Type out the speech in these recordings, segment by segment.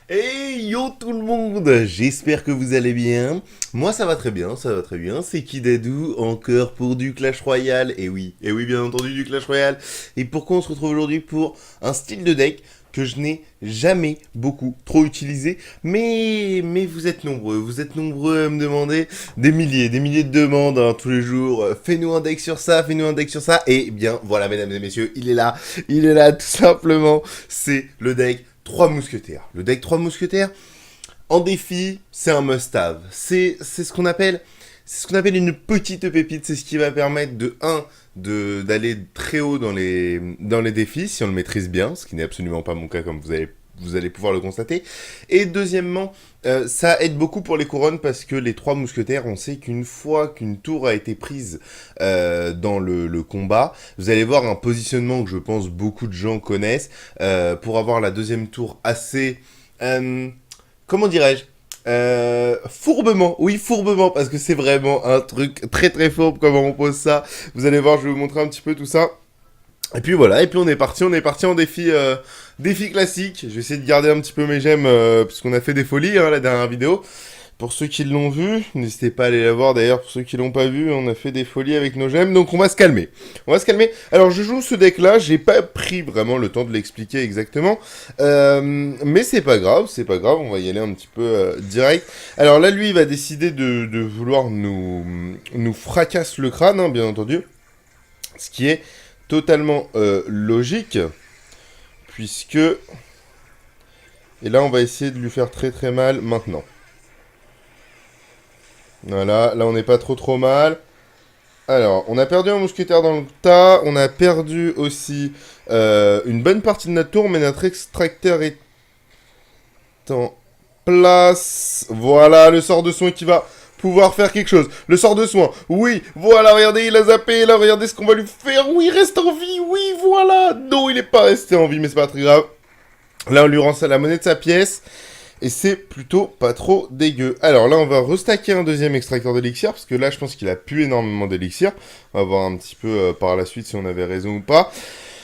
Hey yo tout le monde, j'espère que vous allez bien. Moi ça va très bien, ça va très bien. C'est Kidadou encore pour du Clash Royale. Et oui bien entendu du Clash Royale. Et pourquoi on se retrouve aujourd'hui pour un style de deck que je n'ai jamais beaucoup trop utilisé, mais vous êtes nombreux à me demander des milliers de demandes hein, tous les jours. Fais-nous un deck sur ça, fais-nous un deck sur ça. Et bien voilà mesdames et messieurs, il est là tout simplement. C'est le deck 3 mousquetaires. Le deck 3 mousquetaires, en défi, c'est un must-have. C'est ce qu'on appelle une petite pépite. C'est ce qui va permettre d'aller très haut dans les défis, si on le maîtrise bien, ce qui n'est absolument pas mon cas comme vous allez pouvoir le constater. Et deuxièmement, ça aide beaucoup pour les couronnes parce que les 3 mousquetaires, on sait qu'une fois qu'une tour a été prise dans le combat, vous allez voir un positionnement que je pense beaucoup de gens connaissent pour avoir la deuxième tour assez... comment dirais-je fourbement, oui fourbement, parce que c'est vraiment un truc très très fourbe comment on pose ça. Vous allez voir, je vais vous montrer un petit peu tout ça. Et puis voilà, et puis on est parti en défi classique. Je vais essayer de garder un petit peu mes gemmes, puisqu'on a fait des folies, hein, la dernière vidéo. Pour ceux qui l'ont vu, n'hésitez pas à aller la voir d'ailleurs, pour ceux qui l'ont pas vu, on a fait des folies avec nos gemmes, donc on va se calmer. On va se calmer. Alors je joue ce deck là, j'ai pas pris vraiment le temps de l'expliquer exactement, mais c'est pas grave, on va y aller un petit peu direct. Alors là lui il va décider de vouloir nous fracasse le crâne, hein, bien entendu, ce qui est totalement logique, puisque... Et là on va essayer de lui faire très très mal maintenant. Voilà, là on n'est pas trop mal. Alors, on a perdu un mousquetaire dans le tas, on a perdu aussi une bonne partie de notre tour, mais notre extracteur est en place. Voilà, le sort de soin qui va pouvoir faire quelque chose. Le sort de soin, oui, voilà, regardez, il a zappé, là, regardez ce qu'on va lui faire. Oui, il reste en vie, oui, voilà. Non, il n'est pas resté en vie, mais c'est pas très grave. Là, on lui rend la monnaie de sa pièce. Et c'est plutôt pas trop dégueu. Alors là, on va restacker un deuxième extracteur d'élixir, parce que là, je pense qu'il a pu énormément d'élixir. On va voir un petit peu par la suite si on avait raison ou pas.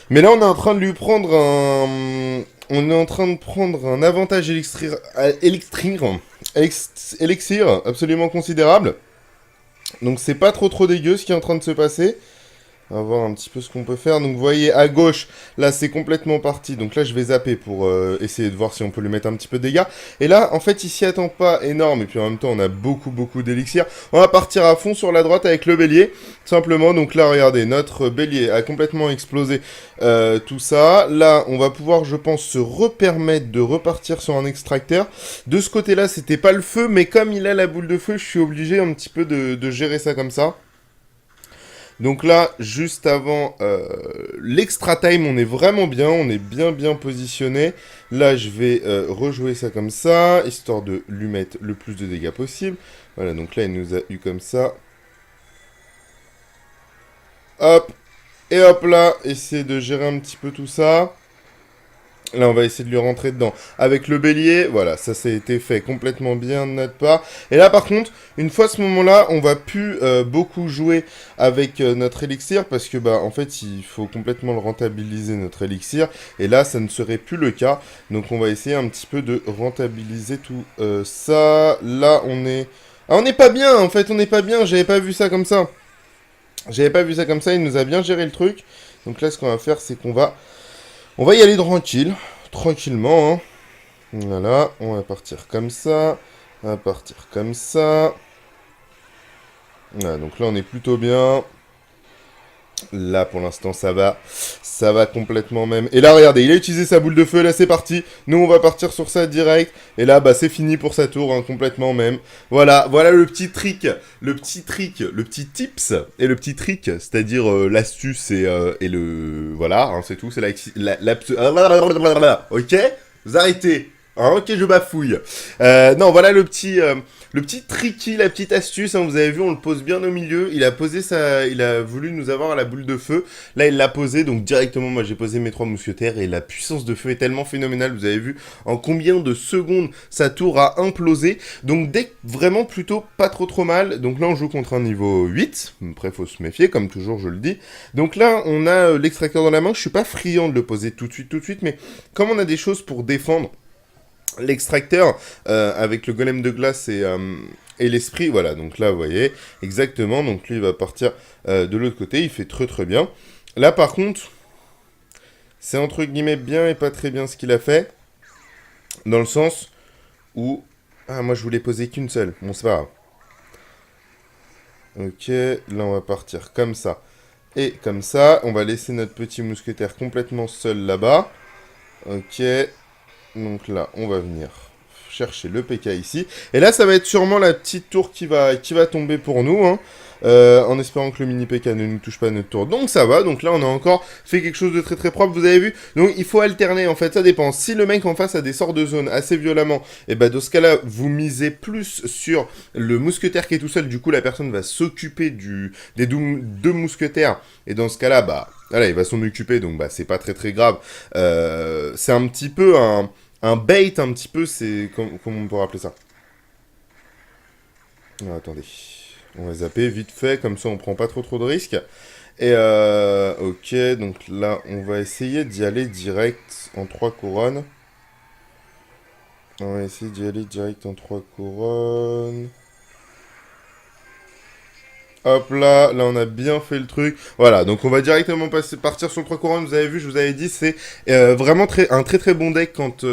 Mais là, on est en train de lui prendre un... On est en train de prendre un avantage élixir absolument considérable. Donc c'est pas trop dégueu ce qui est en train de se passer. On va voir un petit peu ce qu'on peut faire. Donc vous voyez à gauche, là c'est complètement parti. Donc là je vais zapper pour essayer de voir si on peut lui mettre un petit peu de dégâts. Et là en fait il s'y attend pas énorme. Et puis en même temps on a beaucoup d'élixir. On va partir à fond sur la droite avec le bélier. Simplement donc là regardez, notre bélier a complètement explosé tout ça. Là on va pouvoir je pense se repermettre de repartir sur un extracteur. De ce côté là c'était pas le feu. Mais comme il a la boule de feu je suis obligé un petit peu de gérer ça comme ça. Donc là, juste avant l'extra time, on est vraiment bien, on est bien positionné. Là, je vais rejouer ça comme ça, histoire de lui mettre le plus de dégâts possible. Voilà, donc là, il nous a eu comme ça. Hop, et hop là, essayer de gérer un petit peu tout ça. Là, on va essayer de lui rentrer dedans. Avec le bélier, voilà, ça a été fait complètement bien de notre part. Et là, par contre, une fois à ce moment-là, on va plus beaucoup jouer avec notre élixir, parce que, bah, en fait, il faut complètement le rentabiliser, notre élixir. Et là, ça ne serait plus le cas. Donc, on va essayer un petit peu de rentabiliser tout ça. Là, on est... Ah, on n'est pas bien, en fait, on n'est pas bien. J'avais pas vu ça comme ça. J'avais pas vu ça comme ça, il nous a bien géré le truc. Donc là, ce qu'on va faire, c'est qu'on va... On va y aller tranquillement, hein. Voilà, on va partir comme ça, on va partir comme ça. Voilà, donc là on est plutôt bien. Là pour l'instant ça va complètement même. Et là regardez, il a utilisé sa boule de feu, là c'est parti. Nous on va partir sur ça direct. Et là bah c'est fini pour sa tour, hein, complètement même. Voilà le petit trick, le petit tips et le petit trick, c'est-à-dire l'astuce et le... Voilà, hein, c'est tout, c'est ok, vous arrêtez. Hein, ok, je bafouille. Non, voilà le petit tricky, la petite astuce. Hein, vous avez vu, on le pose bien au milieu. Il a voulu nous avoir à la boule de feu. Là, il l'a posé. Donc directement, moi, j'ai posé mes 3 mousquetaires et la puissance de feu est tellement phénoménale. Vous avez vu en combien de secondes sa tour a implosé. Donc deck vraiment plutôt pas trop mal. Donc là, on joue contre un niveau 8. Après, faut se méfier, comme toujours, je le dis. Donc là, on a l'extracteur dans la main. Je suis pas friand de le poser tout de suite, mais comme on a des choses pour défendre. l'extracteur avec le golem de glace et l'esprit. Voilà, donc là, vous voyez, exactement. Donc lui, il va partir de l'autre côté. Il fait très très bien. Là, par contre, c'est entre guillemets bien et pas très bien ce qu'il a fait. Dans le sens où... Ah, moi, je voulais poser qu'une seule. Bon, c'est pas grave. Ok, là, on va partir comme ça. Et comme ça, on va laisser notre petit mousquetaire complètement seul là-bas. Ok, donc là, on va venir chercher le PK ici. Et là, ça va être sûrement la petite tour qui va tomber pour nous, hein, en espérant que le mini PK ne nous touche pas à notre tour. Donc ça va, donc là, on a encore fait quelque chose de très très propre, vous avez vu. Donc il faut alterner, en fait, ça dépend. Si le mec en face a des sorts de zone assez violemment, et bah dans ce cas-là, vous misez plus sur le mousquetaire qui est tout seul. Du coup, la personne va s'occuper des deux mousquetaires. Et dans ce cas-là, bah... Voilà, il va s'en occuper, donc bah c'est pas très très grave. C'est un petit peu un bait, un petit peu, c'est... Comment on peut appeler ça? Ah, attendez. On va zapper vite fait, comme ça on prend pas trop de risques. Et ok, donc là, on va essayer d'y aller direct en 3 couronnes. On va essayer d'y aller direct en 3 couronnes. Hop là, là on a bien fait le truc. Voilà, donc on va directement partir sur le 3 couronnes. Vous avez vu, je vous avais dit, c'est vraiment un très très bon deck quand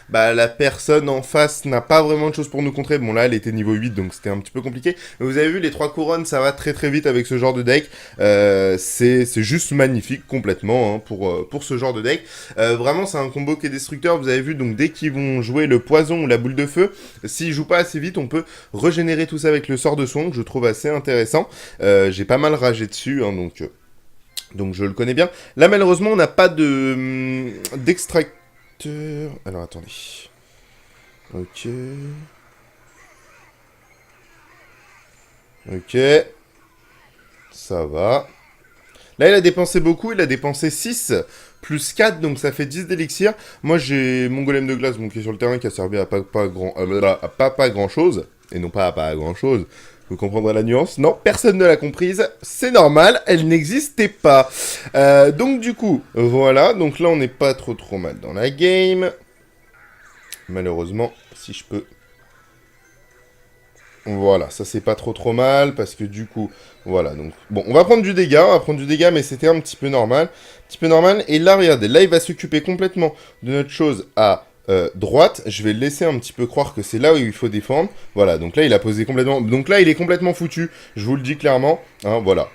bah, la personne en face n'a pas vraiment de choses pour nous contrer. Bon là, elle était niveau 8, donc c'était un petit peu compliqué. Mais vous avez vu, les 3 couronnes, ça va très très vite avec ce genre de deck. C'est juste magnifique complètement, hein, pour ce genre de deck. Vraiment, c'est un combo qui est destructeur. Vous avez vu, donc dès qu'ils vont jouer le poison ou la boule de feu, s'ils jouent pas assez vite, on peut régénérer tout ça avec le sort de soin, que je trouve assez intéressant. J'ai pas mal ragé dessus, hein, donc je le connais bien. Là, malheureusement, on n'a pas d'extracteur. Alors, attendez. Ok. Ok. Ça va. Là, il a dépensé beaucoup. Il a dépensé 6 plus 4, donc ça fait 10 d'élixir. Moi, j'ai mon golem de glace qui est sur le terrain, qui a servi à pas grand chose. Et non pas à pas grand chose. Vous comprendrez la nuance. Non, personne ne l'a comprise. C'est normal, elle n'existait pas. Donc du coup, voilà. Donc là, on n'est pas trop mal dans la game. Malheureusement, si je peux... Voilà, ça c'est pas trop mal, parce que du coup... Voilà, donc... Bon, on va prendre du dégât, mais c'était un petit peu normal. Et là, regardez, là, il va s'occuper complètement de notre chose à... droite, je vais le laisser un petit peu croire que c'est là où il faut défendre. Voilà, donc là, il a posé complètement... Donc là, il est complètement foutu, je vous le dis clairement. Hein, voilà.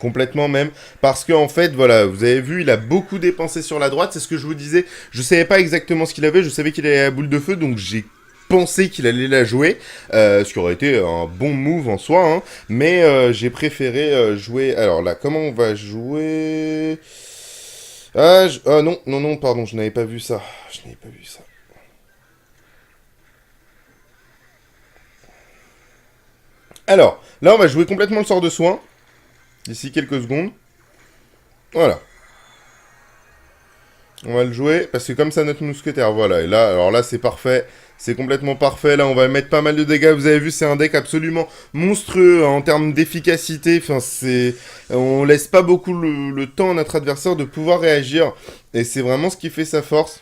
Complètement même. Parce que en fait, voilà, vous avez vu, il a beaucoup dépensé sur la droite. C'est ce que je vous disais. Je savais pas exactement ce qu'il avait. Je savais qu'il avait la boule de feu, donc j'ai pensé qu'il allait la jouer, ce qui aurait été un bon move en soi, hein, mais j'ai préféré jouer... Alors là, comment on va jouer... Ah, non, pardon, je n'avais pas vu ça. Alors, là, on va jouer complètement le sort de soin, d'ici quelques secondes. Voilà. On va le jouer, parce que comme ça, notre mousquetaire, voilà. Et là, alors là, c'est parfait. C'est complètement parfait. Là, on va mettre pas mal de dégâts. Vous avez vu, c'est un deck absolument monstrueux en termes d'efficacité. Enfin, c'est... On laisse pas beaucoup le temps à notre adversaire de pouvoir réagir. Et c'est vraiment ce qui fait sa force,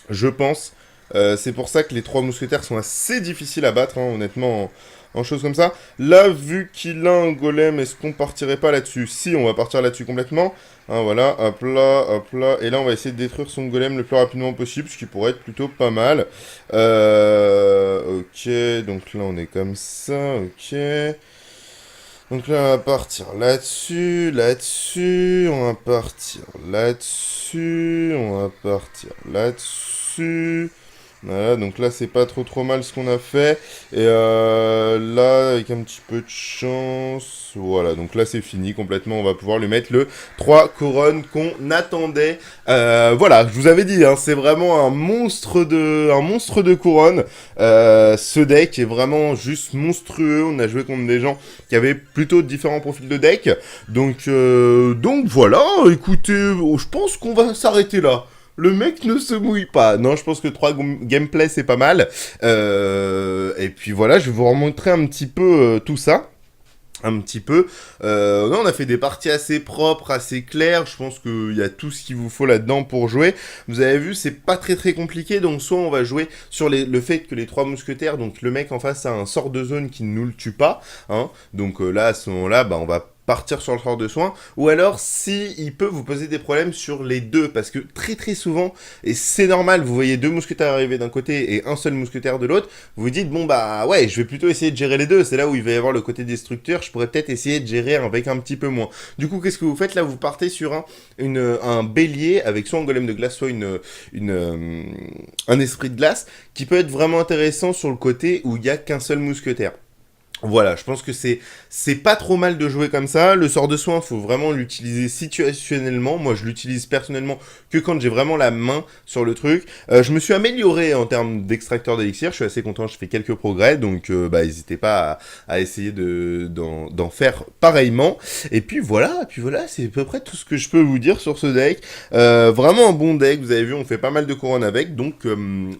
je pense. C'est pour ça que les 3 mousquetaires sont assez difficiles à battre, hein, honnêtement, en choses comme ça. Là, vu qu'il a un golem, est-ce qu'on partirait pas là-dessus? Si, on va partir là-dessus complètement. Hein, voilà, hop là. Et là, on va essayer de détruire son golem le plus rapidement possible, ce qui pourrait être plutôt pas mal. Ok, donc là, on est comme ça, ok. Donc là, on va partir là-dessus, on va partir là-dessus, on va partir là-dessus. Voilà, donc là, c'est pas trop mal ce qu'on a fait. Et là, avec un petit peu de chance... Voilà, donc là, c'est fini complètement. On va pouvoir lui mettre le 3 couronnes qu'on attendait. Voilà, je vous avais dit, hein, c'est vraiment un monstre de couronnes. Ce deck est vraiment juste monstrueux. On a joué contre des gens qui avaient plutôt différents profils de deck. Donc voilà, écoutez, je pense qu'on va s'arrêter là. Le mec ne se mouille pas. Non, je pense que 3 gameplays, c'est pas mal. Et puis voilà, je vais vous remontrer un petit peu tout ça. un petit peu. Non, on a fait des parties assez propres, assez claires. Je pense qu'il y a tout ce qu'il vous faut là-dedans pour jouer. Vous avez vu, c'est pas très très compliqué. Donc soit on va jouer sur le fait que les trois mousquetaires, donc le mec en face a un sort de zone qui ne nous le tue pas. Hein. Donc là, à ce moment-là, bah, on va partir sur le sort de soin, ou alors si il peut vous poser des problèmes sur les deux, parce que très très souvent, et c'est normal, vous voyez deux mousquetaires arriver d'un côté et un seul mousquetaire de l'autre, vous vous dites bon bah ouais, je vais plutôt essayer de gérer les deux, c'est là où il va y avoir le côté destructeur, je pourrais peut-être essayer de gérer avec un petit peu moins. Du coup, qu'est-ce que vous faites là? Vous partez sur un bélier avec soit un golem de glace, soit un esprit de glace, qui peut être vraiment intéressant sur le côté où il n'y a qu'un seul mousquetaire. Voilà, je pense que c'est pas trop mal de jouer comme ça. Le sort de soin, faut vraiment l'utiliser situationnellement. Moi, je l'utilise personnellement que quand j'ai vraiment la main sur le truc. Je me suis amélioré en termes d'extracteur d'élixir. Je suis assez content. Je fais quelques progrès, donc bah n'hésitez pas à essayer d'en faire pareillement. Et puis voilà, c'est à peu près tout ce que je peux vous dire sur ce deck. Vraiment un bon deck. Vous avez vu, on fait pas mal de couronnes avec, donc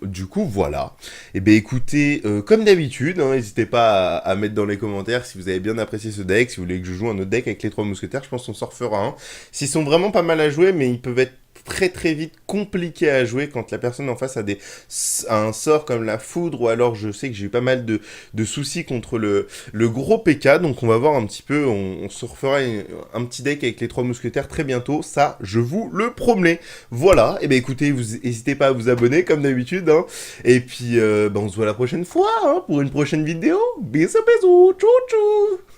du coup voilà. Et ben écoutez, comme d'habitude, hein, n'hésitez pas à mettre dans les commentaires si vous avez bien apprécié ce deck, si vous voulez que je joue un autre deck avec les trois mousquetaires, je pense qu'on s'en refera un. S'ils sont vraiment pas mal à jouer, mais ils peuvent être très très vite compliqués à jouer quand la personne en face a un sort comme la foudre, ou alors je sais que j'ai eu pas mal de soucis contre le gros PK, donc on va voir un petit peu, on se refera un petit deck avec les trois mousquetaires très bientôt, ça je vous le promets. Voilà, et ben écoutez, vous n'hésitez pas à vous abonner comme d'habitude, hein. Et puis on se voit la prochaine fois, hein, pour une prochaine vidéo. Bisous bisous, tchou tchou.